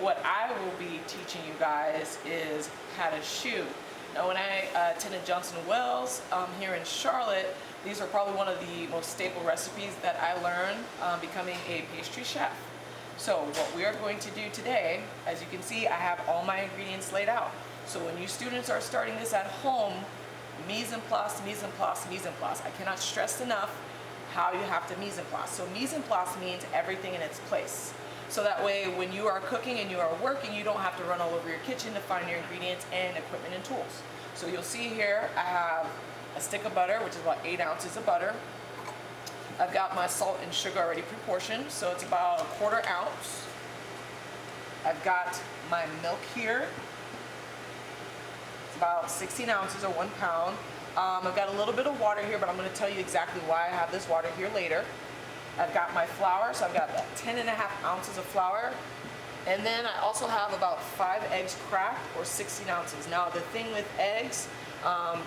what I will be teaching you guys is Pate Au Choux. Now, when I attended Johnson & Wales here in Charlotte, these are probably one of the most staple recipes that I learned becoming a pastry chef. So what we are going to do today, as you can see, I have all my ingredients laid out. So when you students are starting this at home, mise en place, mise en place, mise en place. I cannot stress enough how you have to mise en place. So mise en place means everything in its place. So that way when you are cooking and you are working, you don't have to run all over your kitchen to find your ingredients and equipment and tools. So you'll see here I have a stick of butter, which is about 8 ounces of butter. I've got my salt and sugar already proportioned, so it's about 1/4 ounce. I've got my milk here. It's about 16 ounces or 1 pound. I've got a little bit of water here, but I'm going to tell you exactly why I have this water here later. I've got my flour, so I've got about 10.5 ounces of flour. And then I also have about 5 eggs cracked, or 16 ounces. Now the thing with eggs,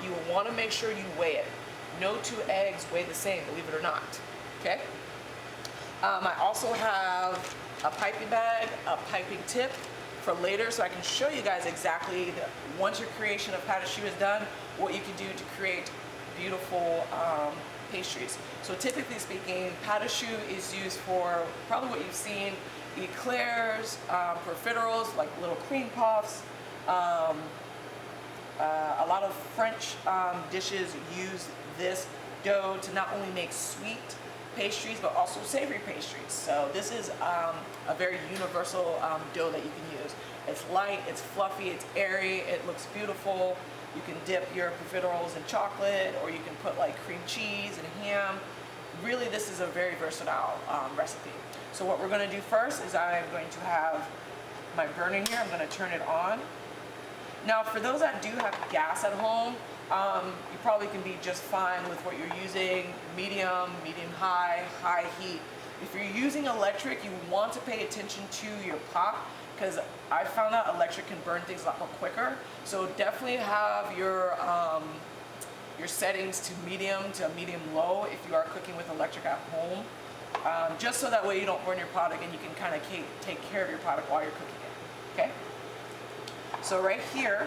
you will want to make sure you weigh it. No 2 eggs weigh the same, believe it or not. Okay? I also have a piping bag, a piping tip for later, so I can show you guys exactly, once your creation of Pate Au Choux is done, what you can do to create beautiful pastries. So typically speaking, Pate Au Choux is used for probably what you've seen, eclairs, profiteroles, like little cream puffs. A lot of French dishes use this dough to not only make sweet pastries but also savory pastries. So this is a very universal dough that you can use. It's light, it's fluffy, it's airy, it looks beautiful. You can dip your profiteroles in chocolate, or you can put like cream cheese and ham. Really, this is a very versatile recipe. So what we're going to do first is I'm going to have my burner here. I'm going to turn it on. Now, for those that do have gas at home, you probably can be just fine with what you're using, medium, medium-high, high heat. If you're using electric, you want to pay attention to your pot, because I found out electric can burn things a lot more quicker. So definitely have your settings to medium low if you are cooking with electric at home, just so that way you don't burn your product and you can kind of take care of your product while you're cooking it. Okay? So right here,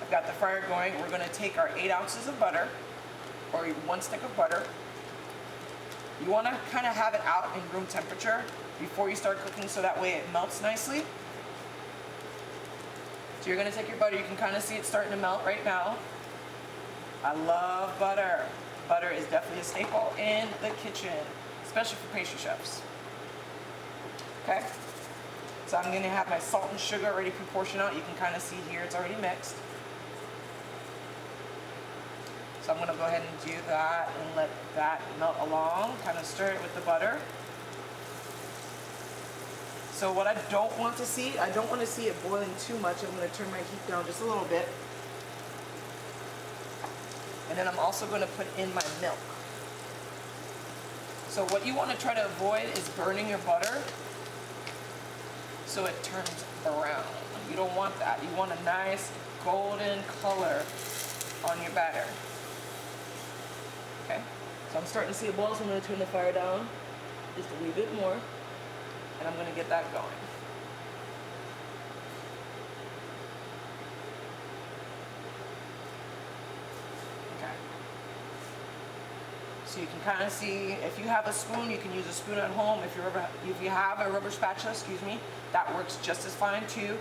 I've got the fryer going. We're going to take our 8 ounces of butter, or 1 stick of butter. You want to kind of have it out in room temperature before you start cooking, so that way it melts nicely. So you're going to take your butter. You can kind of see it starting to melt right now. I love butter. Butter is definitely a staple in the kitchen, especially for pastry chefs. Okay? So I'm going to have my salt and sugar already proportioned out. You can kind of see here it's already mixed. So I'm going to go ahead and do that and let that melt along. Kind of stir it with the butter. So what I don't want to see, I don't want to see it boiling too much. I'm going to turn my heat down just a little bit. And then I'm also going to put in my milk. So what you want to try to avoid is burning your butter so it turns brown. You don't want that. You want a nice golden color on your batter. Okay? So I'm starting to see it boil, so I'm going to turn the fire down just a wee bit more. And I'm going to get that going. Okay. So you can kind of see, if you have a spoon, you can use a spoon at home. If you have a rubber spatula, that works just as fine too.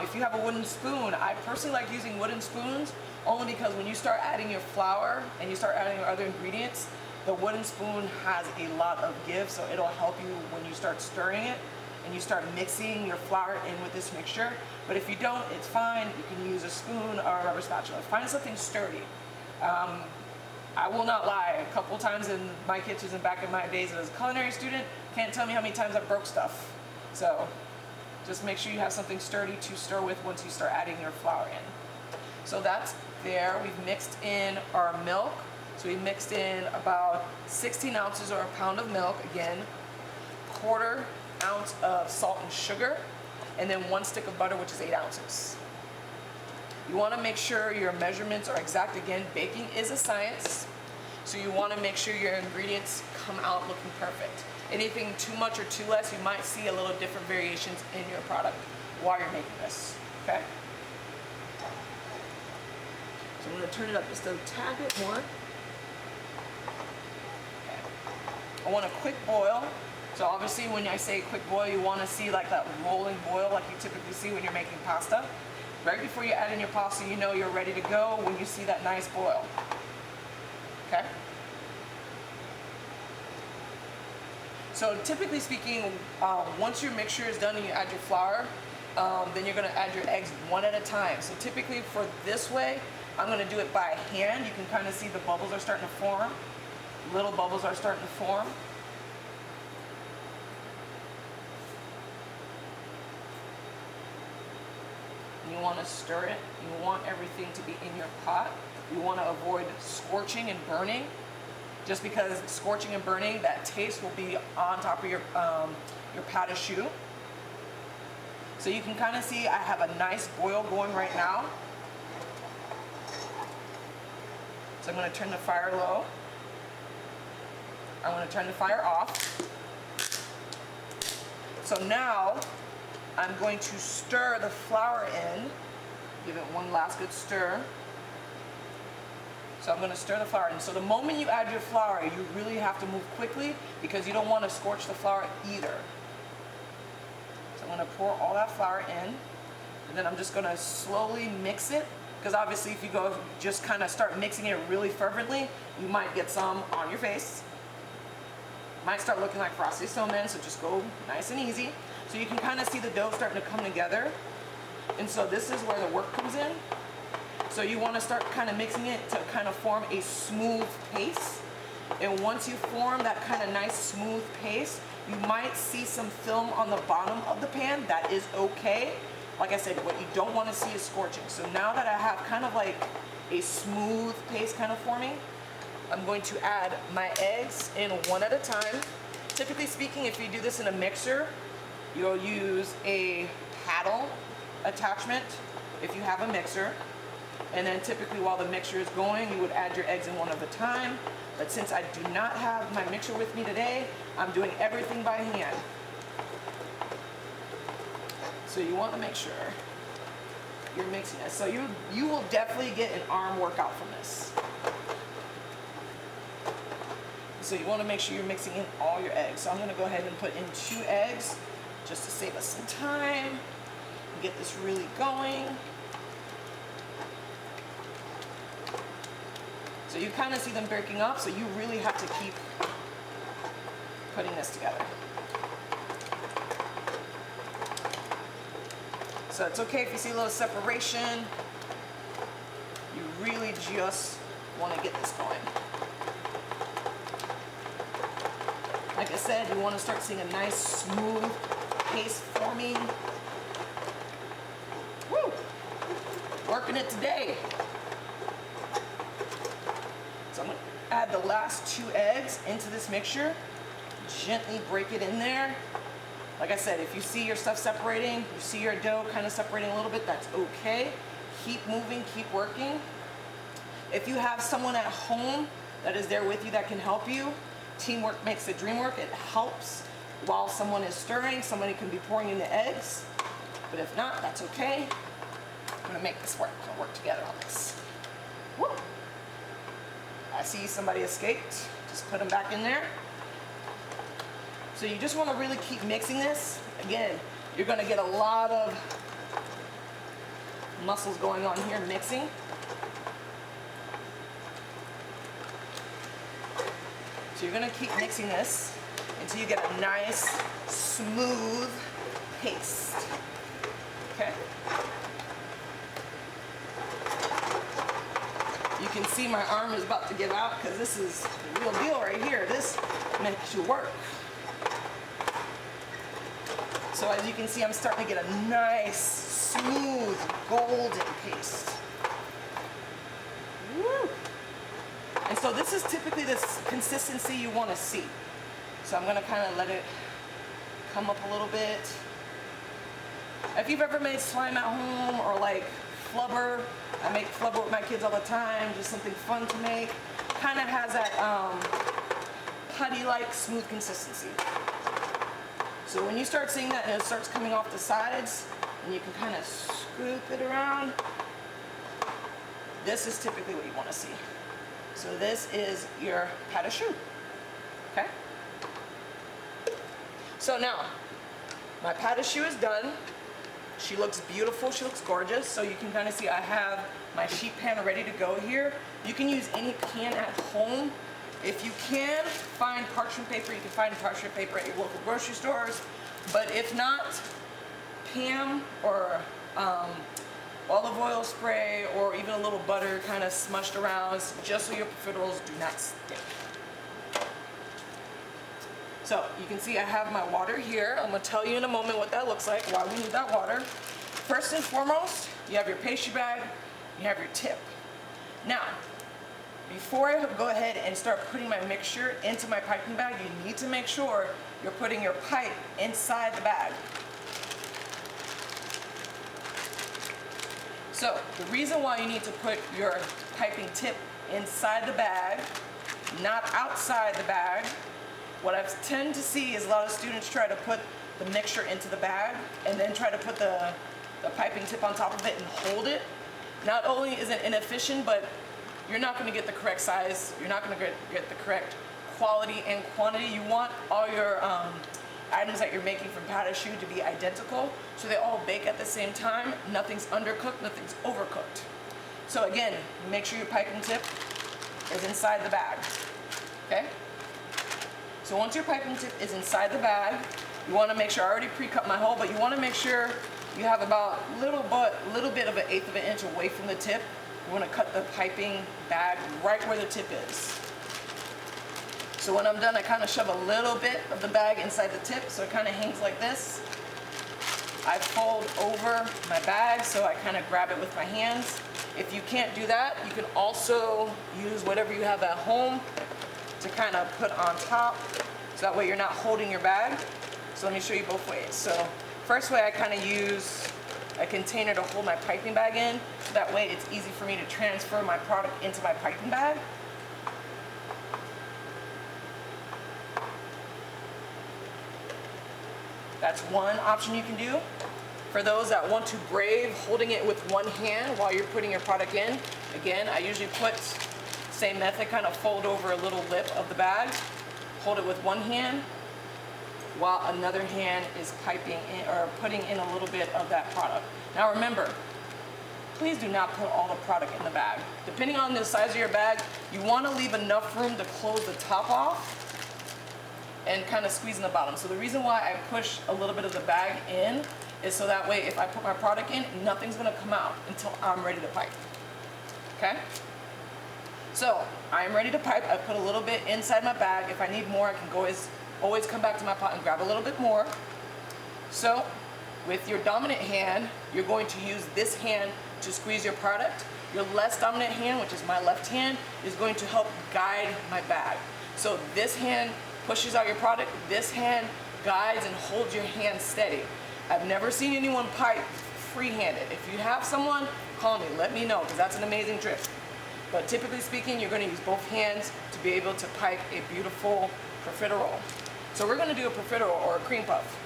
If you have a wooden spoon, I personally like using wooden spoons only because when you start adding your flour and you start adding your other ingredients, the wooden spoon has a lot of give, so it'll help you when you start stirring it and you start mixing your flour in with this mixture. But if you don't, it's fine. You can use a spoon or a rubber spatula. Find something sturdy. I will not lie, a couple times in my kitchens and back in my days as a culinary student, can't tell me how many times I broke stuff. So just make sure you have something sturdy to stir with once you start adding your flour in. So that's there. We've mixed in our milk. So we mixed in about 16 ounces or a pound of milk. Again, 1/4 ounce of salt and sugar, and then 1 stick of butter, which is 8 ounces. You want to make sure your measurements are exact. Again, baking is a science, so you want to make sure your ingredients come out looking perfect. Anything too much or too less, you might see a little different variations in your product. while you're making this, okay? So I'm going to turn it up just a tad bit more. Okay. I want a quick boil. So obviously when I say quick boil, you want to see like that rolling boil like you typically see when you're making pasta. Right before you add in your pasta, you know you're ready to go when you see that nice boil. Okay? So typically speaking, once your mixture is done and you add your flour, then you're going to add your eggs one at a time. So typically for this way, I'm going to do it by hand. You can kind of see the bubbles are starting to form. Little bubbles are starting to form. You want to stir it. You want everything to be in your pot. You want to avoid scorching and burning. Just because scorching and burning, that taste will be on top of your pate au choux. So you can kind of see I have a nice boil going right now. So I'm going to turn the fire low. I'm going to turn the fire off. So now I'm going to stir the flour in. Give it one last good stir. So I'm going to stir the flour in. So the moment you add your flour, you really have to move quickly because you don't want to scorch the flour either. So I'm going to pour all that flour in, and then I'm just going to slowly mix it, because obviously if you go just kind of start mixing it really fervently, you might get some on your face. Might start looking like frosty snowmen, so just go nice and easy. So you can kind of see the dough starting to come together. And so this is where the work comes in. So you want to start kind of mixing it to kind of form a smooth paste. And once you form that kind of nice smooth paste, you might see some film on the bottom of the pan. That is okay. Like I said, what you don't want to see is scorching. So now that I have kind of like a smooth paste kind of forming, I'm going to add my eggs in one at a time. Typically speaking, if you do this in a mixer, you'll use a paddle attachment if you have a mixer. And then typically while the mixture is going, you would add your eggs in one at a time. But since I do not have my mixer with me today, I'm doing everything by hand. So you want to make sure you're mixing this. So you will definitely get an arm workout from this. So you want to make sure you're mixing in all your eggs. So I'm going to go ahead and put in 2 eggs just to save us some time and get this really going. So you kind of see them breaking up, so you really have to keep putting this together. So it's okay if you see a little separation. You really just want to get this going. Like I said, you want to start seeing a nice smooth paste forming. Woo! Working it today. So I'm going to add the last 2 eggs into this mixture. Gently break it in there. Like I said, if you see your stuff separating, you see your dough kind of separating a little bit, that's okay. Keep moving, keep working. If you have someone at home that is there with you that can help you, teamwork makes the dream work. It helps while someone is stirring. Somebody can be pouring in the eggs. But if not, that's okay. I'm going to make this work. We'll work together on this. Woo! I see somebody escaped. Just put them back in there. So you just want to really keep mixing this. Again, you're going to get a lot of muscles going on here mixing. So you're going to keep mixing this until you get a nice, smooth paste. Okay? You can see my arm is about to give out because this is the real deal right here. This makes you work. So as you can see, I'm starting to get a nice, smooth, golden paste. Woo! And so this is typically the consistency you want to see. So I'm going to kind of let it come up a little bit. If you've ever made slime at home or like flubber, I make flubber with my kids all the time, just something fun to make. Kind of has that putty-like smooth consistency. So when you start seeing that and it starts coming off the sides, and you can kind of scoop it around. This is typically what you want to see. So this is your pate au choux, okay? So now, my pate au choux is done. She looks beautiful, she looks gorgeous. So you can kind of see I have my sheet pan ready to go here. You can use any pan at home. If you can find parchment paper, you can find parchment paper at your local grocery stores. But if not, Pam or olive oil spray or even a little butter kind of smushed around just so your profiteroles do not stick. So you can see I have my water here. I'm going to tell you in a moment what that looks like, why we need that water. First and foremost, you have your pastry bag, you have your tip. Now, before I go ahead and start putting my mixture into my piping bag, you need to make sure you're putting your pipe inside the bag. So the reason why you need to put your piping tip inside the bag, not outside the bag, what I tend to see is a lot of students try to put the mixture into the bag and then try to put the piping tip on top of it and hold it. Not only is it inefficient, but you're not going to get the correct size, you're not going to get the correct quality and quantity. You want all your items that you're making from pate au choux to be identical, so they all bake at the same time. Nothing's undercooked, nothing's overcooked. So again, make sure your piping tip is inside the bag, okay? So once your piping tip is inside the bag, you want to make sure, I already pre-cut my hole, but you want to make sure you have about a little bit of 1/8 of an inch away from the tip. You want to cut the piping bag right where the tip is. So when I'm done, I kind of shove a little bit of the bag inside the tip, so it kind of hangs like this. I fold over my bag, so I kind of grab it with my hands. If you can't do that, you can also use whatever you have at home to kind of put on top, so that way you're not holding your bag. So let me show you both ways. So first way, I kind of use a container to hold my piping bag in, so that way it's easy for me to transfer my product into my piping bag. That's one option you can do. For those that want to brave holding it with one hand while you're putting your product in, again, I usually put, same method, kind of fold over a little lip of the bag, hold it with one hand, while another hand is piping in or putting in a little bit of that product. Now remember, please do not put all the product in the bag. Depending on the size of your bag, you want to leave enough room to close the top off and kind of squeeze in the bottom. So the reason why I push a little bit of the bag in is so that way if I put my product in, nothing's going to come out until I'm ready to pipe. Okay? So I'm ready to pipe. I put a little bit inside my bag. If I need more, I can always come back to my pot and grab a little bit more. So with your dominant hand, you're going to use this hand to squeeze your product. Your less dominant hand, which is my left hand, is going to help guide my bag. So this hand pushes out your product, this hand guides and holds your hand steady. I've never seen anyone pipe free-handed. If you have someone, call me, let me know, because that's an amazing trick. But typically speaking, you're going to use both hands to be able to pipe a beautiful profiterole. So we're going to do a profiterole or a cream puff.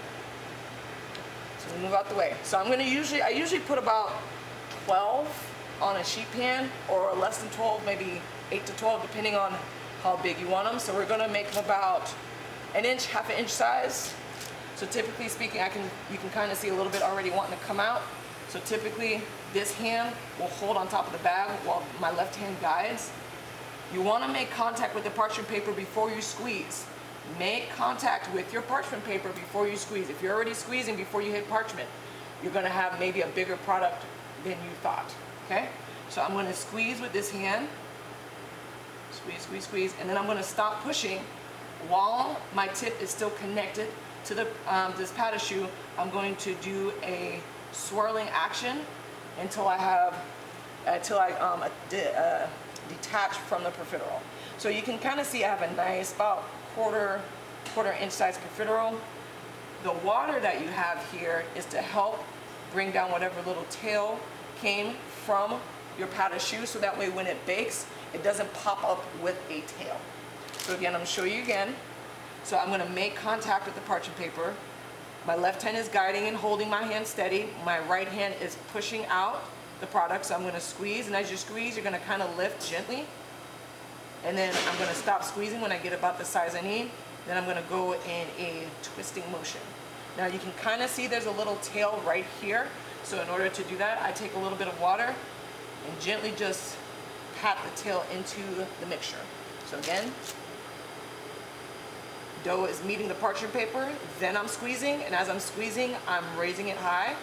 So we move out the way. So I usually put about 12 on a sheet pan, or less than 12, maybe 8 to 12, depending on how big you want them. So we're going to make them about an inch, half an inch size. So typically speaking, you can kind of see a little bit already wanting to come out. So typically this hand will hold on top of the bag while my left hand guides. You want to make contact with the parchment paper before you squeeze. Make contact with your parchment paper before you squeeze. If you're already squeezing before you hit parchment, you're going to have maybe a bigger product than you thought. Okay? So I'm going to squeeze with this hand. Squeeze, squeeze, squeeze. And then I'm going to stop pushing while my tip is still connected to the this pate au choux. I'm going to do a swirling action until I detach from the profiterole. So you can kind of see I have a nice about quarter inch size profiterole. The water that you have here is to help bring down whatever little tail came from your pate au choux, so that way when it bakes, it doesn't pop up with a tail. So again, I'm going to show you again. So I'm going to make contact with the parchment paper. My left hand is guiding and holding my hand steady. My right hand is pushing out the product, so I'm going to squeeze, and as you squeeze, you're going to kind of lift gently. And then I'm going to stop squeezing when I get about the size I need. Then I'm going to go in a twisting motion. Now you can kind of see there's a little tail right here. So in order to do that, I take a little bit of water and gently just pat the tail into the mixture. So again, dough is meeting the parchment paper, then I'm squeezing, and as I'm squeezing, I'm raising it high.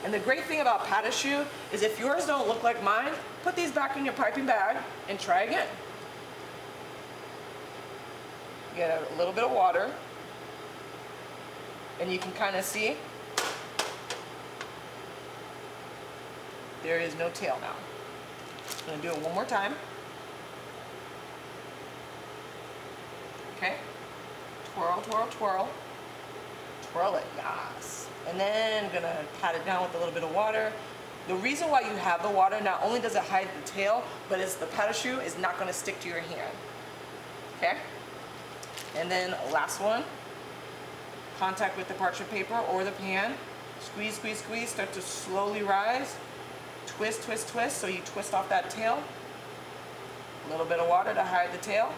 And the great thing about Pate Au Choux is if yours don't look like mine, put these back in your piping bag and try again. Get a little bit of water, and you can kind of see there is no tail now. I'm going to do it one more time. Okay, twirl, twirl, twirl. Twirl it, yes. And then I'm gonna pat it down with a little bit of water. The reason why you have the water, not only does it hide the tail, but it's the Pate Au Choux is not gonna stick to your hand. Okay? And then last one, contact with the parchment paper or the pan. Squeeze, squeeze, squeeze, start to slowly rise. Twist, twist, twist, so you twist off that tail. A little bit of water to hide the tail.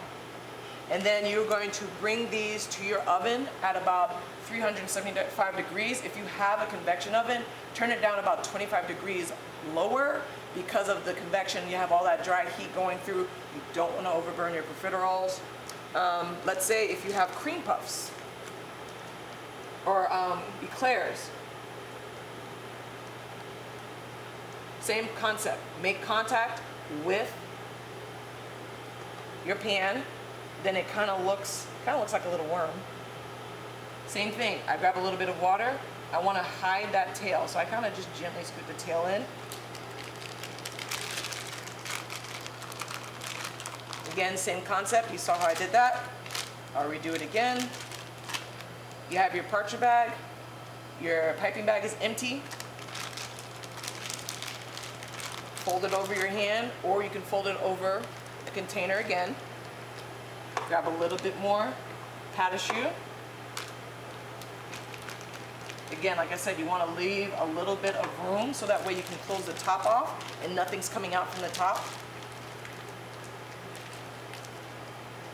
And then you're going to bring these to your oven at about 375 degrees. If you have a convection oven, turn it down about 25 degrees lower because of the convection. You have all that dry heat going through. You don't want to overburn your profiteroles. Let's say if you have cream puffs or eclairs. Same concept. Make contact with your pan. Then it kind of looks like a little worm. Same thing, I grab a little bit of water. I want to hide that tail, so I kind of just gently scoot the tail in. Again, same concept, you saw how I did that. I'll redo it again. You have your parchment bag, your piping bag is empty. Fold it over your hand, or you can fold it over the container again. Grab a little bit more Pate Au Choux. Again, like I said, you want to leave a little bit of room so that way you can close the top off and nothing's coming out from the top.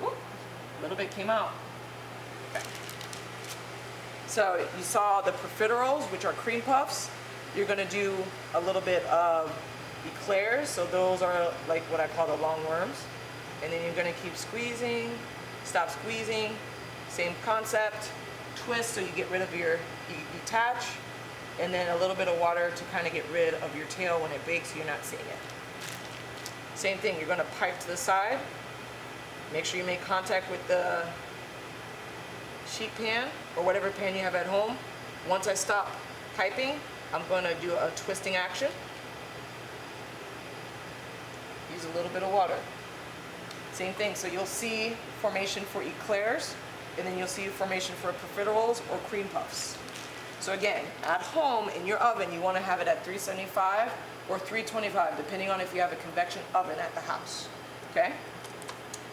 Whoop, a little bit came out. Okay. So you saw the profiteroles, which are cream puffs. You're going to do a little bit of eclairs, so those are like what I call the long worms. And then you're going to keep squeezing, stop squeezing, same concept, twist so you get rid of your, you detach, and then a little bit of water to kind of get rid of your tail when it bakes so you're not seeing it. Same thing, you're going to pipe to the side, make sure you make contact with the sheet pan or whatever pan you have at home. Once I stop piping, I'm going to do a twisting action. Use a little bit of water. Same thing, so you'll see formation for eclairs, and then you'll see formation for profiteroles or cream puffs. So again, at home in your oven, you want to have it at 375 or 325, depending on if you have a convection oven at the house. Okay?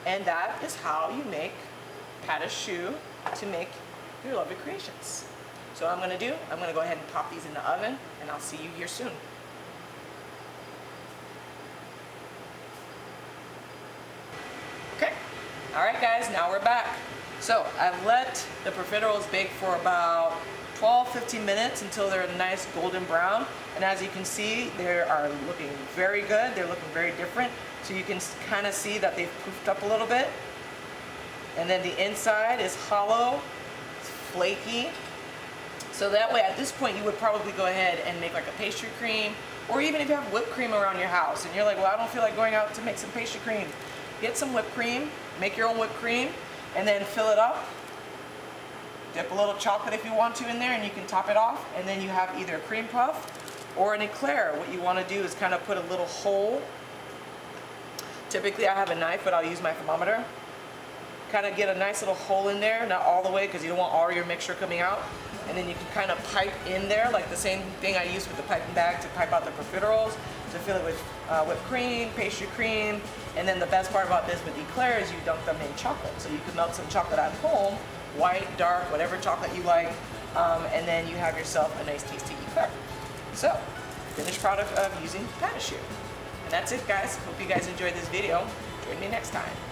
And that is how you make Pate Au Choux to make your lovely creations. So what I'm going to do, I'm going to go ahead and pop these in the oven, and I'll see you here soon. Alright guys, now we're back. So I've let the profiteroles bake for about 12-15 minutes until they're a nice golden brown. And as you can see, they are looking very good. They're looking very different. So you can kind of see that they've poofed up a little bit. And then the inside is hollow, it's flaky. So that way at this point you would probably go ahead and make like a pastry cream, or even if you have whipped cream around your house and you're like, well, I don't feel like going out to make some pastry cream. Get some whipped cream, make your own whipped cream, and then fill it up. Dip a little chocolate if you want to in there, and you can top it off. And then you have either a cream puff or an eclair. What you want to do is kind of put a little hole. Typically I have a knife, but I'll use my thermometer. Kind of get a nice little hole in there, not all the way because you don't want all your mixture coming out. and then you can kind of pipe in there, like the same thing I used with the piping bag to pipe out the profiteroles, to fill it with whipped cream, pastry cream, and then the best part about this with eclair is you dunk them in chocolate. So you can melt some chocolate at home, white, dark, whatever chocolate you like, and then you have yourself a nice tasty eclair. So, finished product of using Pate Au Choux. And that's it, guys. Hope you guys enjoyed this video. Join me next time.